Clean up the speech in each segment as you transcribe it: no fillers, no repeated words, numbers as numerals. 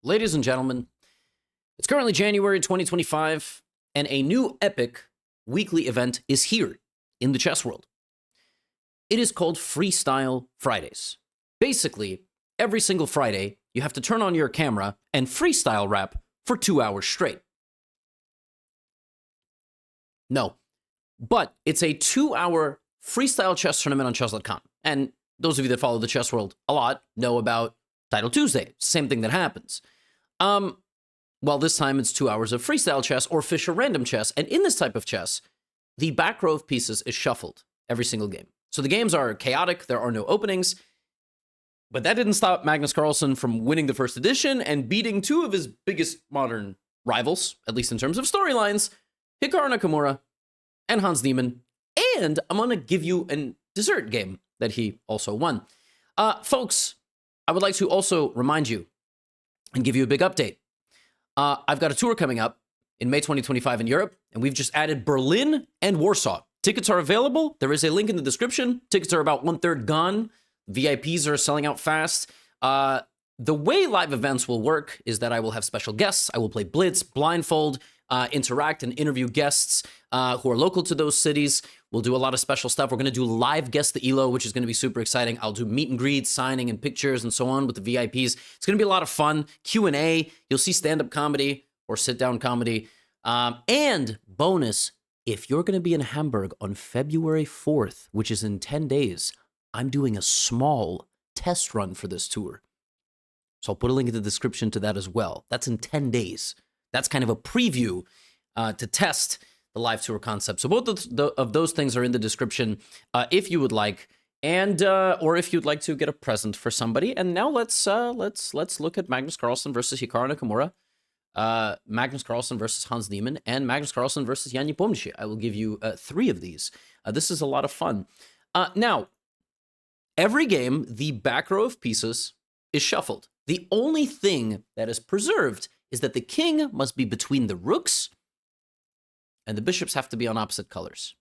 Ladies and gentlemen, it's currently January 2025, and a new epic weekly event is here in the chess world. It is called Freestyle Fridays. Basically, every single Friday, you have to turn on your camera and freestyle rap for 2 hours straight. No, but it's a 2-hour freestyle chess tournament on chess.com. And those of you that follow the chess world a lot know about Title Tuesday. Same thing that happens. Well, this time it's 2 hours of freestyle chess or Fischer random chess. And in this type of chess, the back row of pieces is shuffled every single game. So the games are chaotic. There are no openings. But that didn't stop Magnus Carlsen from winning the first edition and beating two of his biggest modern rivals, at least in terms of storylines, Hikaru Nakamura and Hans Niemann. And I'm going to give you a dessert game that he also won. Folks, I would like to also remind you and give you a big update. I've got a tour coming up in May 2025 in Europe, and we've just added Berlin and Warsaw. Tickets are available. There is a link in the description. Tickets are about 1/3 gone. VIPs are selling out fast. The way live events will work is that I will have special guests. I will play Blitz, blindfold, interact and interview guests who are local to those cities. We'll do a lot of special stuff. We're going to do live Guess the ELO, which is going to be super exciting. I'll do meet and greets, signing and pictures and so on with the VIPs. It's going to be a lot of fun. Q&A. You'll see stand-up comedy or sit-down comedy. And bonus, if you're going to be in Hamburg on February 4th, which is in 10 days, I'm doing a small test run for this tour. So I'll put a link in the description to that as well. That's in 10 days. That's kind of a preview to test the live tour concept. So both of those things are in the description if you would like, and or if you'd like to get a present for somebody. And now let's look at Magnus Carlsen versus Hikaru Nakamura, Magnus Carlsen versus Hans Niemann, and Magnus Carlsen versus Jan Nepomniachtchi. I will give you 3 of these. This is a lot of fun. Now, every game, the back row of pieces is shuffled. The only thing that is preserved is that the king must be between the rooks and the bishops have to be on opposite colors.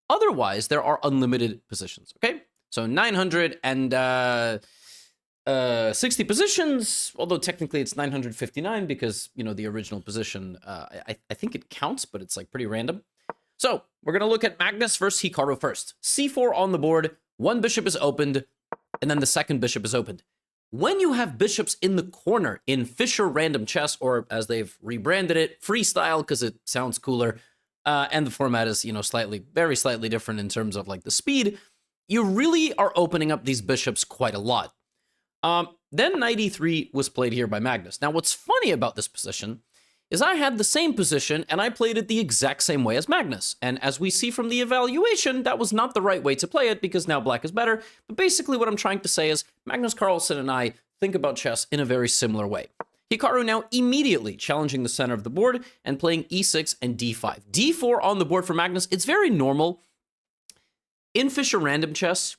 Otherwise, there are unlimited positions, okay? So 960 positions, although technically it's 959 because, you know, the original position, I think it counts, but it's like pretty random. So we're going to look at Magnus versus Hikaru first. C4 on the board, one bishop is opened, and then the second bishop is opened. When you have bishops in the corner in Fischer random chess, or as they've rebranded it, freestyle, because it sounds cooler, and the format is, you know, very slightly different in terms of like the speed, you really are opening up these bishops quite a lot. Then knight e3 was played here by Magnus. Now, what's funny about this position is I had the same position and I played it the exact same way as Magnus. And as we see from the evaluation, that was not the right way to play it because now black is better. But basically what I'm trying to say is Magnus Carlsen and I think about chess in a very similar way. Hikaru now immediately challenging the center of the board and playing e6 and d5. d4 on the board for Magnus. It's very normal in Fischer random chess,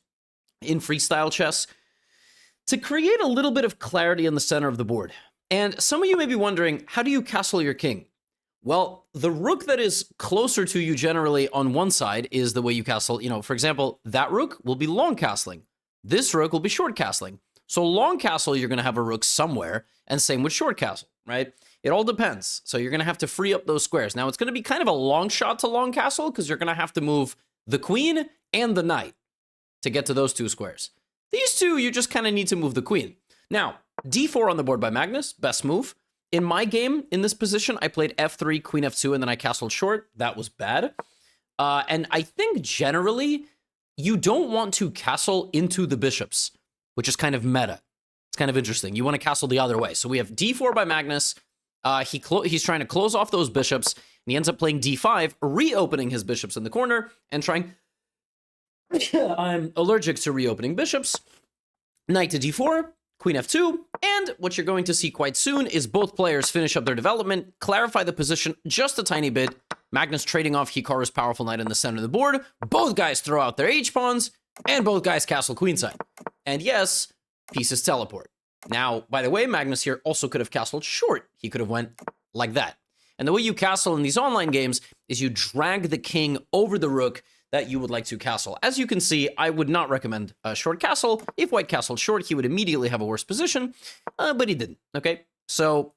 in freestyle chess, to create a little bit of clarity in the center of the board. And some of you may be wondering, how do you castle your king? Well, the rook that is closer to you generally on one side is the way you castle. You know, for example, that rook will be long castling. This rook will be short castling. So long castle, you're going to have a rook somewhere, and same with short castle, right? It all depends. So you're going to have to free up those squares. Now, it's going to be kind of a long shot to long castle because you're going to have to move the queen and the knight to get to those 2 squares. These 2, you just kind of need to move the queen. Now, d4 on the board by Magnus, best move. In my game, in this position, I played f3, queen f2, and then I castled short. That was bad. And I think generally, you don't want to castle into the bishops, which is kind of meta. It's kind of interesting. You want to castle the other way. So we have d4 by Magnus. He's trying to close off those bishops, and he ends up playing d5, reopening his bishops in the corner, and trying... I'm allergic to reopening bishops. Knight to d4, queen f2, and what you're going to see quite soon is both players finish up their development, clarify the position just a tiny bit. Magnus trading off Hikaru's powerful knight in the center of the board. Both guys throw out their h-pawns, and both guys castle queenside. And yes, pieces teleport. Now, by the way, Magnus here also could have castled short. He could have went like that. And the way you castle in these online games is you drag the king over the rook that you would like to castle. As you can see, I would not recommend a short castle. If white castled short, he would immediately have a worse position, but he didn't, okay? So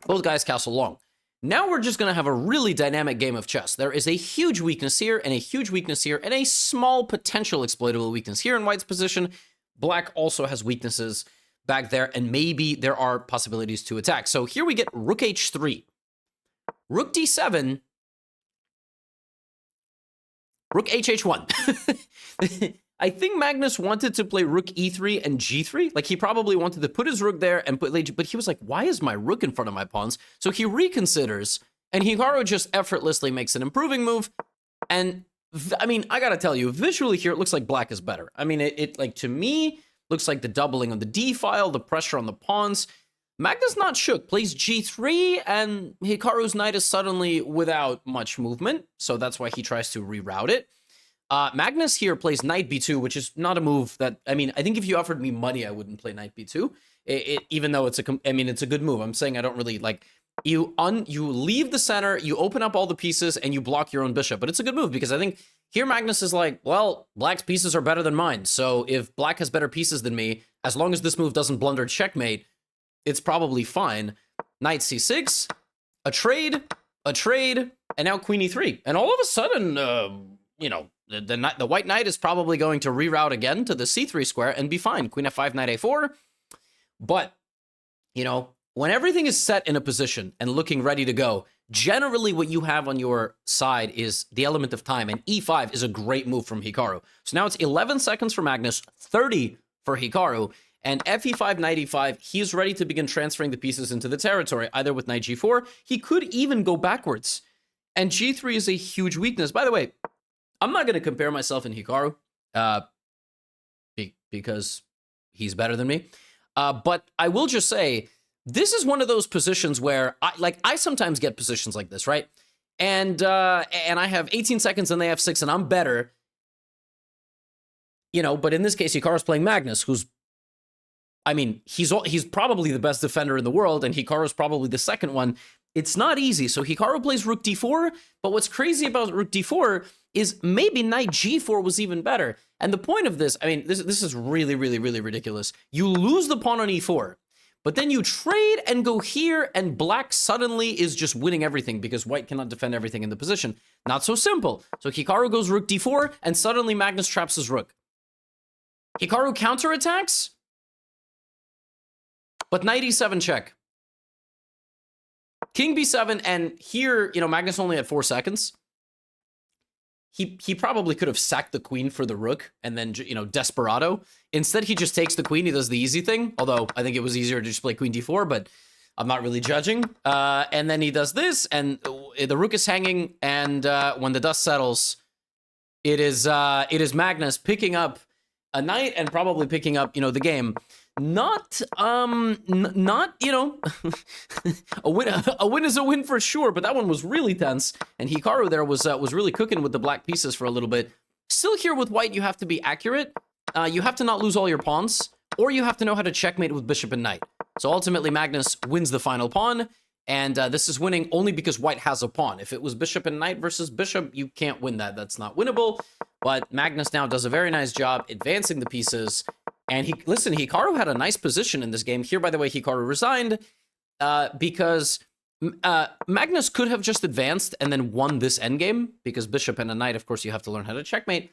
both guys castle long. Now we're just going to have a really dynamic game of chess. There is a huge weakness here and a huge weakness here and a small potential exploitable weakness here in white's position. Black also has weaknesses back there, and maybe there are possibilities to attack. So here we get rook h3, rook d7, rook hh1. I think Magnus wanted to play rook e3 and g3. Like, he probably wanted to put his rook there and but he was like, why is my rook in front of my pawns? So he reconsiders, and Hikaru just effortlessly makes an improving move. And I mean, I gotta tell you, visually here, it looks like black is better. I mean, it like, to me, looks like the doubling on the d file, the pressure on the pawns. Magnus not shook, plays g3, and Hikaru's knight is suddenly without much movement. So that's why he tries to reroute it. Magnus here plays knight b2, which is not a move that, I mean, I think if you offered me money, I wouldn't play knight b2, even though it's a good move. I'm saying I don't really like, you leave the center, you open up all the pieces, and you block your own bishop. But it's a good move because I think here Magnus is like, well, black's pieces are better than mine. So if black has better pieces than me, as long as this move doesn't blunder checkmate, it's probably fine. Knight c6, a trade, and now queen e3. And all of a sudden, you know, the white knight is probably going to reroute again to the c3 square and be fine. Queen f5, knight a4. But, you know, when everything is set in a position and looking ready to go, generally what you have on your side is the element of time, and e5 is a great move from Hikaru. So now it's 11 seconds for Magnus, 30 for Hikaru, and fe5, knight e5, he's ready to begin transferring the pieces into the territory, either with knight g4, he could even go backwards. And g3 is a huge weakness. By the way, I'm not going to compare myself and Hikaru, because he's better than me. But I will just say, this is one of those positions where I sometimes get positions like this, right? And I have 18 seconds and they have 6 and I'm better. You know, but in this case, Hikaru's playing Magnus, who's, I mean, he's probably the best defender in the world, and Hikaru's probably the second one. It's not easy. So Hikaru plays rook d4, but what's crazy about rook d4 is maybe knight g4 was even better. And the point of this, I mean, this is really, really, really ridiculous. You lose the pawn on e4, but then you trade and go here, and black suddenly is just winning everything because white cannot defend everything in the position. Not so simple. So Hikaru goes rook d4, and suddenly Magnus traps his rook. Hikaru counterattacks, but knight e7 check. King b7, and here, you know, Magnus only had 4 seconds. He probably could have sacked the queen for the rook and then, you know, desperado. Instead, he just takes the queen. He does the easy thing, although I think it was easier to just play queen d4, but I'm not really judging. And then he does this, and the rook is hanging, and when the dust settles, it is Magnus picking up a knight and probably picking up, you know, the game. Not, you know, a win is a win for sure, but that one was really tense, and Hikaru there was really cooking with the black pieces for a little bit. Still here with white, you have to be accurate. You have to not lose all your pawns, or you have to know how to checkmate with bishop and knight. So ultimately, Magnus wins the final pawn, and this is winning only because white has a pawn. If it was bishop and knight versus bishop, you can't win that. That's not winnable, but Magnus now does a very nice job advancing the pieces. And Hikaru had a nice position in this game. Here, by the way, Hikaru resigned because Magnus could have just advanced and then won this endgame, because bishop and a knight, of course, you have to learn how to checkmate.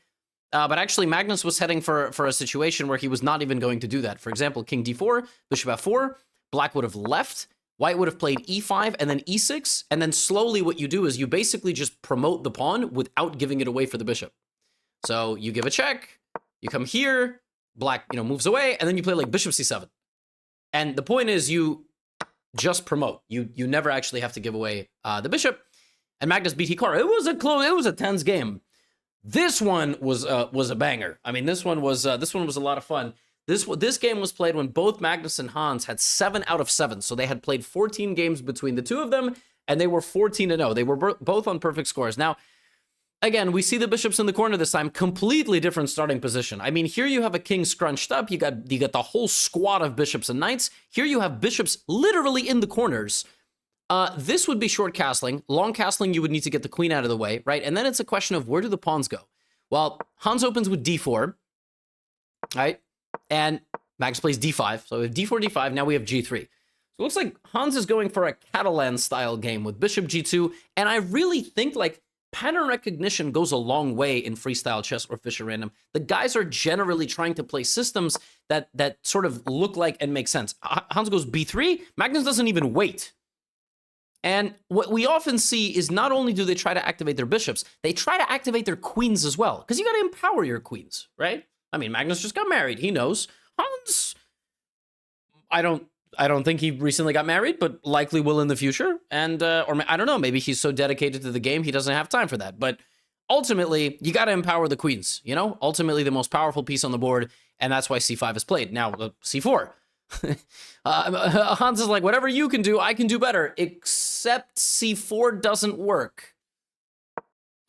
But actually, Magnus was heading for a situation where he was not even going to do that. For example, king d4, bishop f4, black would have left, white would have played e5 and then e6, and then slowly what you do is you basically just promote the pawn without giving it away for the bishop. So you give a check, you come here, black, you know, moves away, and then you play like bishop c7. And the point is you just promote. You never actually have to give away the bishop. And Magnus beat Hikaru. It was a tense game. This one was a banger. I mean, this one was a lot of fun. This game was played when both Magnus and Hans had 7 out of 7. So they had played 14 games between the two of them, and they were 14-0. They were both on perfect scores. Now, again, we see the bishops in the corner this time, completely different starting position. I mean, here you have a king scrunched up, you got the whole squad of bishops and knights. Here you have bishops literally in the corners. This would be short castling. Long castling, you would need to get the queen out of the way, right? And then it's a question of where do the pawns go? Well, Hans opens with d4, right? And Magnus plays d5. So we have d4, d5, now we have g3. So It looks like Hans is going for a Catalan-style game with bishop g2, and I really think, like, pattern recognition goes a long way in freestyle chess or Fish at Random. The guys are generally trying to play systems that sort of look like and make sense. Hans goes b3, Magnus doesn't even wait. And what we often see is not only do they try to activate their bishops, they try to activate their queens as well, because you got to empower your queens, right? I mean, Magnus just got married. He knows. Hans, I don't think he recently got married, but likely will in the future. And, or I don't know, maybe he's so dedicated to the game, he doesn't have time for that. But ultimately, you got to empower the queens, you know? Ultimately, the most powerful piece on the board, and that's why c5 is played. Now, c4. Hans is like, whatever you can do, I can do better, except c4 doesn't work.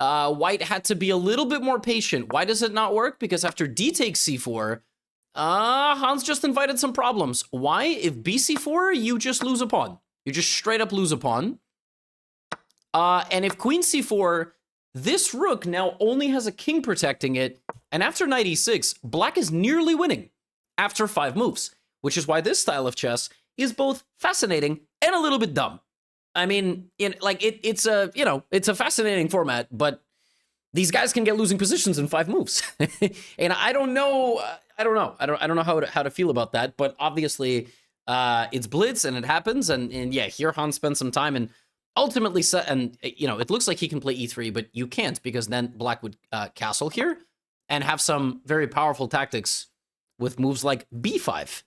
White had to be a little bit more patient. Why does it not work? Because after d takes c4, Hans just invited some problems. Why? If bc4, you just lose a pawn. You just straight up lose a pawn. And if queen c4, this rook now only has a king protecting it. And after knight e6, black is nearly winning after 5 moves, which is why this style of chess is both fascinating and a little bit dumb. I mean, it's a fascinating format, but these guys can get losing positions in 5 moves. And I don't know how to feel about that, but obviously it's blitz and it happens. And yeah, here Hans spent some time and ultimately it looks like he can play e3, but you can't, because then black would castle here and have some very powerful tactics with moves like b5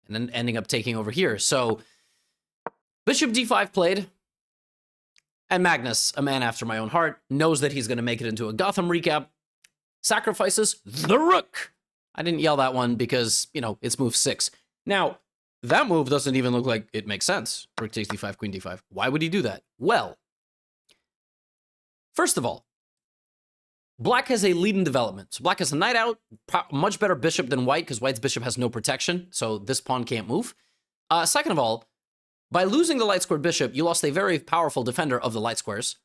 and then ending up taking over here. So bishop d5 played. And Magnus, a man after my own heart, knows that he's going to make it into a Gotham recap. Sacrifices the rook. I didn't yell that one because, it's move 6. Now, that move doesn't even look like it makes sense. Rook takes d5, queen d5. Why would he do that? Well, first of all, black has a lead in development. So black has a knight out, much better bishop than white, because white's bishop has no protection, so this pawn can't move. Second of all, by losing the light squared bishop, you lost a very powerful defender of the light squares.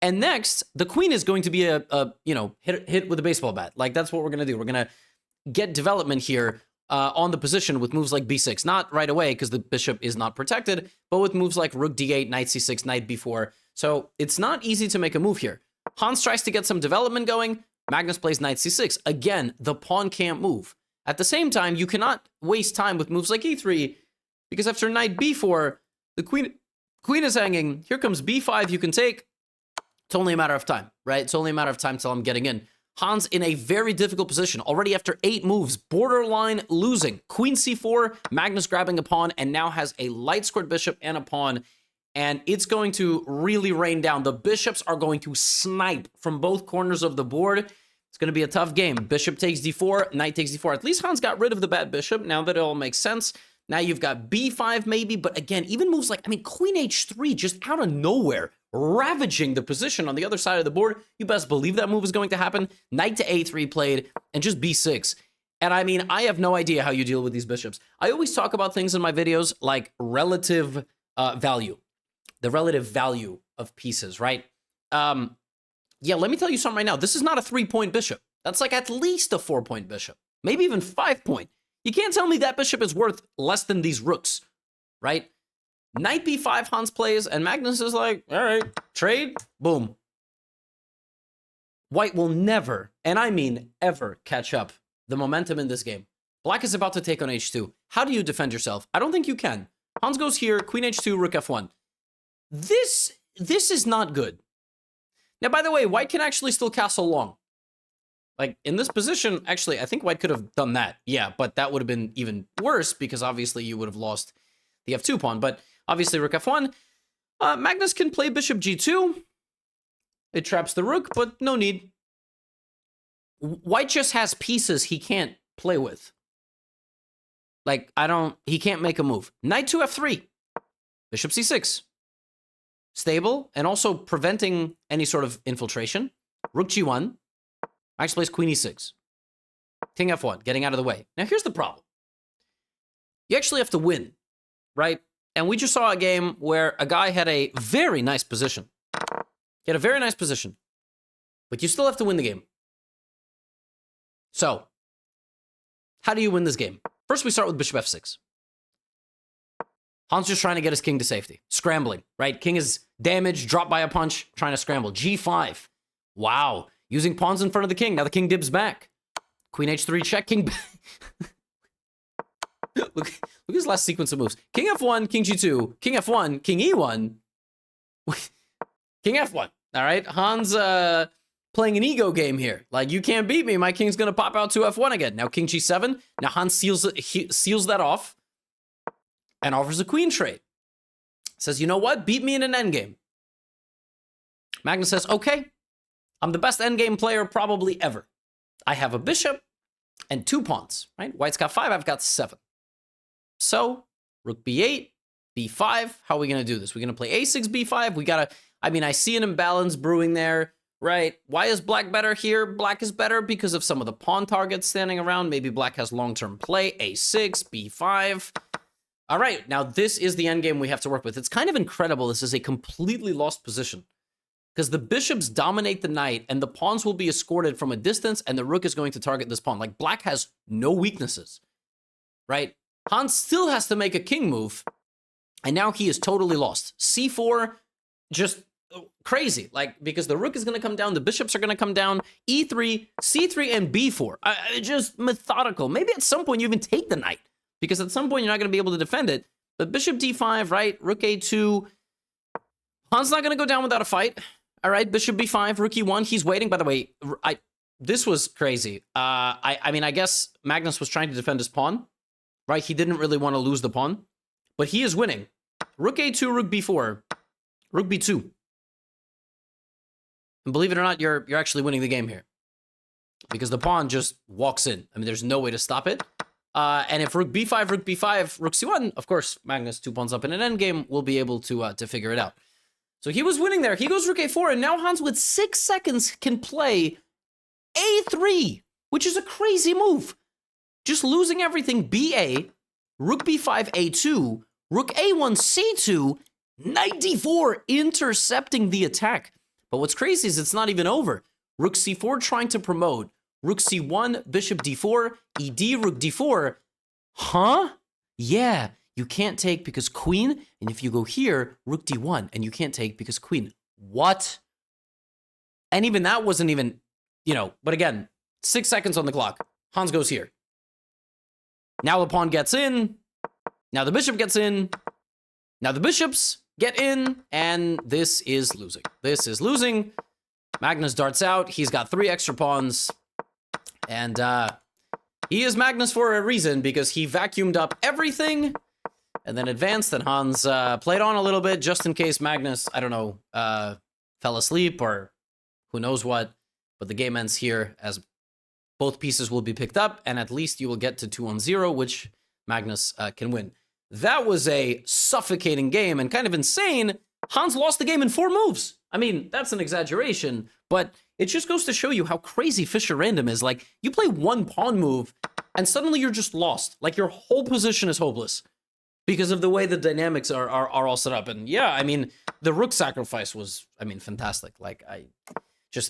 And next, the queen is going to be hit with a baseball bat. Like, that's what we're going to do. We're going to get development here on the position with moves like b6. Not right away, because the bishop is not protected, but with moves like rook d8, knight c6, knight b4. So it's not easy to make a move here. Hans tries to get some development going. Magnus plays knight c6. Again, the pawn can't move. At the same time, you cannot waste time with moves like e3, because after knight b4, the queen is hanging. Here comes b5, you can take. It's only a matter of time, right? It's only a matter of time till I'm getting in. Hans in a very difficult position. Already after 8 moves, borderline losing. Queen c4, Magnus grabbing a pawn, and now has a light squared bishop and a pawn. And it's going to really rain down. The bishops are going to snipe from both corners of the board. It's going to be a tough game. Bishop takes d4, knight takes d4. At least Hans got rid of the bad bishop. Now that it all makes sense. Now you've got b5 maybe, but again, even moves like, queen h3 just out of nowhere, ravaging the position on the other side of the board. You best believe that move is going to happen. Knight to a3 played, and just b6. And I have no idea how you deal with these bishops. I always talk about things in my videos like relative value, the relative value of pieces, right? Yeah, let me tell you something right now. This is not a 3-point bishop. That's like at least a 4-point bishop, maybe even 5-point. You can't tell me that bishop is worth less than these rooks, right? Knight b5 Hans plays, and Magnus is like, all right, trade, boom. White will never, and I mean ever, catch up the momentum in this game. Black is about to take on h2. How do you defend yourself? I don't think you can. Hans goes here, queen h2, rook f1. This is not good. Now, by the way, white can actually still castle long. Like, in this position, actually, I think white could have done that. Yeah, but that would have been even worse, because obviously you would have lost the f2 pawn. But obviously, rook f1. Magnus can play bishop g2. It traps the rook, but no need. White just has pieces he can't play with. Like, he can't make a move. Knight to f3. Bishop c6. Stable, and also preventing any sort of infiltration. Rook g1. Max plays queen e6. King f1, getting out of the way. Now, here's the problem. You actually have to win, right? And we just saw a game where a guy had a very nice position. He had a very nice position. But you still have to win the game. So, how do you win this game? First, we start with bishop f6. Hans just trying to get his king to safety. Scrambling, right? King is damaged, dropped by a punch, trying to scramble. G5. Wow. Using pawns in front of the king. Now the king dibs back. Queen H3 check, king... look at his last sequence of moves. King F1, King G2, King F1, King E1, King F1. All right, Hans playing an ego game here. Like, you can't beat me. My king's gonna pop out to F1 again. Now King G7. Now Hans seals that off and offers a queen trade. Says, you know what? Beat me in an endgame. Magnus says, okay, I'm the best endgame player probably ever. I have a bishop and 2 pawns, right? White's got 5, I've got 7. So, rook b8, b5. How are we going to do this? We're going to play a6, b5. We got to, I mean, I see an imbalance brewing there, right? Why is black better here? Black is better because of some of the pawn targets standing around. Maybe black has long-term play. a6, b5. All right, now this is the endgame we have to work with. It's kind of incredible. This is a completely lost position because the bishops dominate the knight and the pawns will be escorted from a distance and the rook is going to target this pawn. Like, black has no weaknesses, right? Hans still has to make a king move, and now he is totally lost. c4, just crazy, like, because the rook is going to come down, the bishops are going to come down, e3, c3, and b4. Just methodical. Maybe at some point you even take the knight, because at some point you're not going to be able to defend it. But bishop d5, right? Rook a2. Hans not going to go down without a fight. All right, bishop b5, rook e1. He's waiting. By the way, this was crazy. I mean, I guess Magnus was trying to defend his pawn. Right, he didn't really want to lose the pawn, but he is winning. Rook a2, rook b4, rook b2. And believe it or not, you're actually winning the game here. Because the pawn just walks in. I mean, there's no way to stop it. And if rook b5, rook b5, rook c1, of course, Magnus 2 pawns up in an endgame will be able to figure it out. So he was winning there. He goes rook a4, and now Hans with 6 seconds can play a3, which is a crazy move. Just losing everything, ba, rook b5, a2, rook a1, c2, knight d4, intercepting the attack. But what's crazy is it's not even over. Rook c4 trying to promote. Rook c1, bishop d4, ed, rook d4. Huh? Yeah, you can't take because queen, and if you go here, rook d1, and you can't take because queen. What? And even that wasn't even, you know, but again, 6 seconds on the clock. Hans goes here. Now the pawn gets in. Now the bishop gets in. Now the bishops get in. And this is losing. This is losing. Magnus darts out. He's got 3 extra pawns. And he is Magnus for a reason because he vacuumed up everything and then advanced. And Hans played on a little bit just in case Magnus, I don't know, fell asleep or who knows what. But the game ends here as both pieces will be picked up, and at least you will get to 2-0, which Magnus can win. That was a suffocating game and kind of insane. Hans lost the game in 4 moves. I mean, that's an exaggeration, but it just goes to show you how crazy Fischer Random is. Like, you play 1 pawn move, and suddenly you're just lost. Like, your whole position is hopeless because of the way the dynamics are all set up. And yeah, I mean, the rook sacrifice was, I mean, fantastic. Like,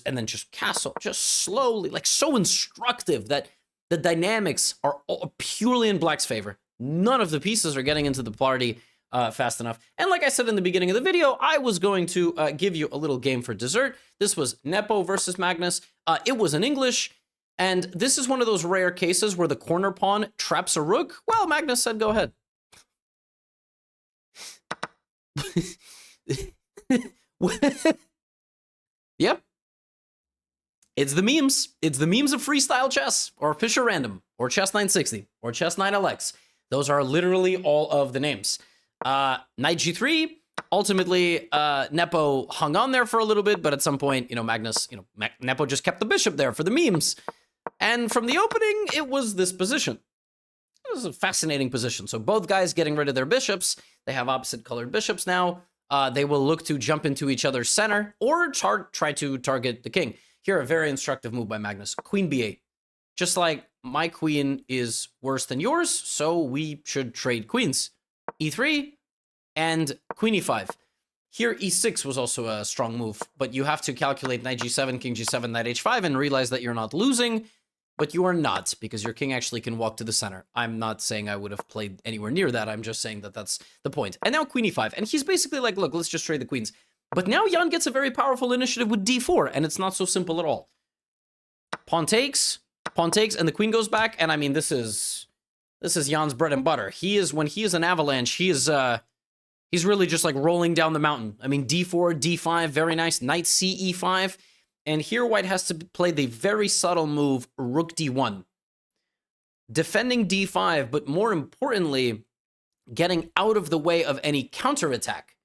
and then just castle, just slowly, like so instructive that the dynamics are all purely in black's favor. None of the pieces are getting into the party fast enough. And like I said in the beginning of the video, I was going to give you a little game for dessert. This was Nepo versus Magnus. It was in English, and this is one of those rare cases where the corner pawn traps a rook. Well, Magnus said, go ahead. Yep. It's the memes. It's the memes of freestyle chess, or Fischer Random, or Chess 960, or Chess 9LX. Those are literally all of the names. Knight g3. Ultimately, Nepo hung on there for a little bit, but at some point, you know, Magnus, you know, Nepo just kept the bishop there for the memes. And from the opening, it was this position. It was a fascinating position. So both guys getting rid of their bishops. They have opposite colored bishops now. They will look to jump into each other's center or try to target the king. Here, a very instructive move by Magnus. Queen b8. Just like my queen is worse than yours, so we should trade queens. e3 and queen e5. Here, e6 was also a strong move, but you have to calculate knight g7, king g7, knight h5, and realize that you're not losing. but you are not, because your king actually can walk to the center. I'm not saying I would have played anywhere near that. I'm just saying that that's the point. And now queen e5. And he's basically like, look, let's just trade the queens. But now Jan gets a very powerful initiative with d4, and it's not so simple at all. Pawn takes, and the queen goes back. And I mean, this is Jan's bread and butter. When he is an avalanche, he's really just like rolling down the mountain. I mean, d4, d5, very nice. Knight c, e5. And here white has to play the very subtle move, rook d1. Defending d5, but more importantly, getting out of the way of any counterattack,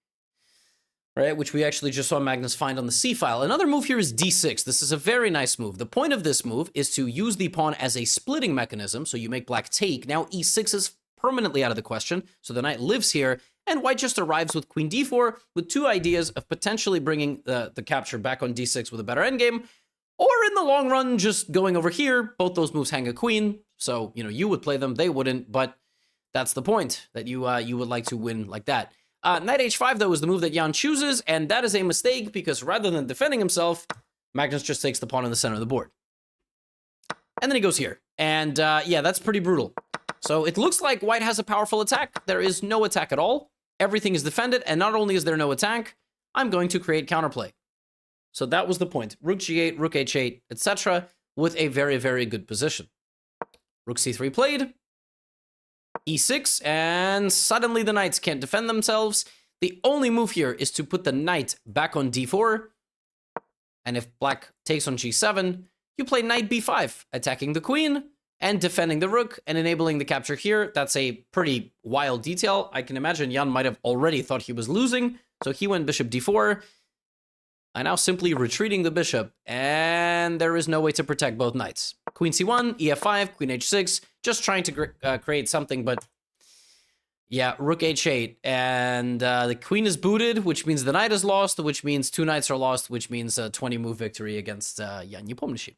right? Which we actually just saw Magnus find on the c file. Another move here is d6. This is a very nice move. The point of this move is to use the pawn as a splitting mechanism. So you make black take. Now e6 is permanently out of the question. So the knight lives here. And white just arrives with queen d4 with two ideas of potentially bringing the capture back on d6 with a better endgame, or in the long run, just going over here. Both those moves hang a queen, so, you know, you would play them, they wouldn't, but that's the point, that you would like to win like that. Knight h5, though, is the move that Jan chooses, and that is a mistake, because rather than defending himself, Magnus just takes the pawn in the center of the board. And then he goes here, and yeah, that's pretty brutal. So it looks like white has a powerful attack. There is no attack at all. Everything is defended, and not only is there no attack, I'm going to create counterplay. So that was the point. Rook g8, rook h8, etc., with a very, very good position. Rook c3 played, e6, and suddenly the knights can't defend themselves. The only move here is to put the knight back on d4, and if black takes on g7, you play knight b5, attacking the queen, and defending the rook, and enabling the capture here. That's a pretty wild detail. I can imagine Jan might have already thought he was losing, so he went bishop d4. I'm now simply retreating the bishop, and there is no way to protect both knights. Queen c1, ef5, queen h6, just trying to create something, but yeah, rook h8, and the queen is booted, which means the knight is lost, which means two knights are lost, which means a 20-move victory against Jan Nepomniachtchi.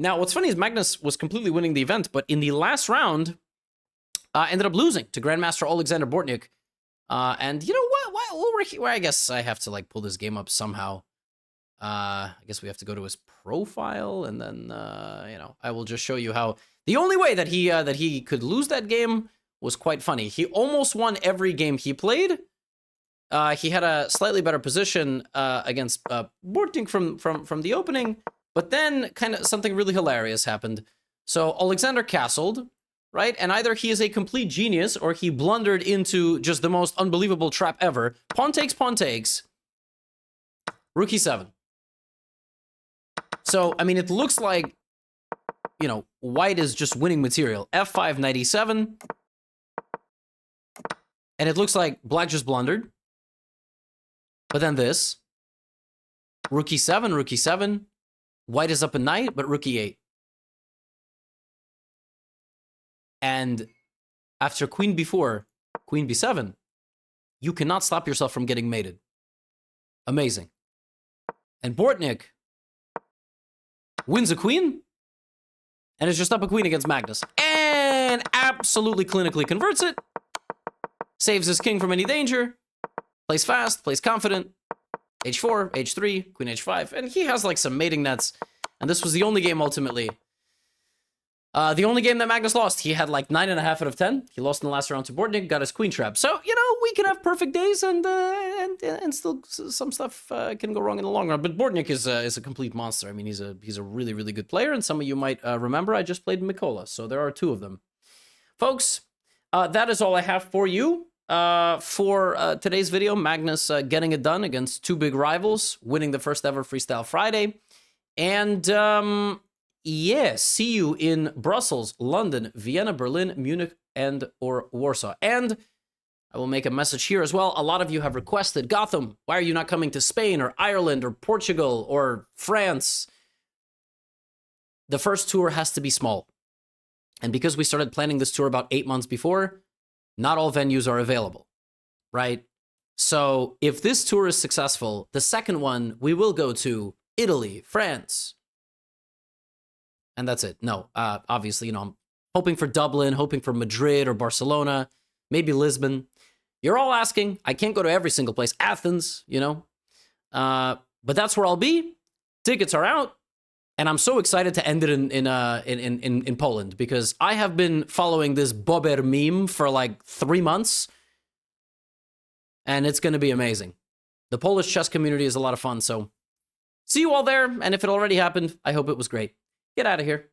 Now, what's funny is Magnus was completely winning the event, but in the last round, ended up losing to Grandmaster Alexander Bortnik. And you know what? Over here, I guess I have to like pull this game up somehow. I guess we have to go to his profile, and then you know, I will just show you how the only way that he could lose that game was quite funny. He almost won every game he played. He had a slightly better position against Bortnik from the opening. But then kind of something really hilarious happened. So Alexander castled, right? And either he is a complete genius or he blundered into just the most unbelievable trap ever. Pawn takes, rook e7. So, I mean, it looks like, you know, white is just winning material. f5, knight e7. And it looks like black just blundered. But then this. Rook e7. White is up a knight, but rook e8. And after queen b4, queen b7, you cannot stop yourself from getting mated. Amazing. And Bortnik wins a queen, and is just up a queen against Magnus. And absolutely clinically converts it. Saves his king from any danger. Plays fast, plays confident. h4, h3, queen h5, and he has like some mating nets, and this was the only game ultimately. The only game that Magnus lost, he had like 9.5 out of 10. He lost in the last round to Bortnik, got his queen trap. So, you know, we can have perfect days, and still some stuff can go wrong in the long run. But Bortnik is a complete monster. I mean, he's a really, really good player, and some of you might remember I just played Mikola, so there are two of them. Folks, that is all I have for you. For today's video, Magnus getting it done against two big rivals, winning the first ever Freestyle Friday. And yeah, see you in Brussels, London, Vienna, Berlin, Munich, and or Warsaw. And I will make a message here as well. A lot of you have requested, Gotham, why are you not coming to Spain or Ireland or Portugal or France? The first tour has to be small. And because we started planning this tour about 8 months before, not all venues are available, right? So if this tour is successful, the second one, we will go to Italy, France. And that's it. No, obviously, you know, I'm hoping for Dublin, hoping for Madrid or Barcelona, maybe Lisbon. You're all asking. I can't go to every single place. Athens, you know. But that's where I'll be. Tickets are out. And I'm so excited to end it in Poland because I have been following this Bober meme for like 3 months, and it's going to be amazing. The Polish chess community is a lot of fun, so see you all there, and if it already happened, I hope it was great. Get out of here.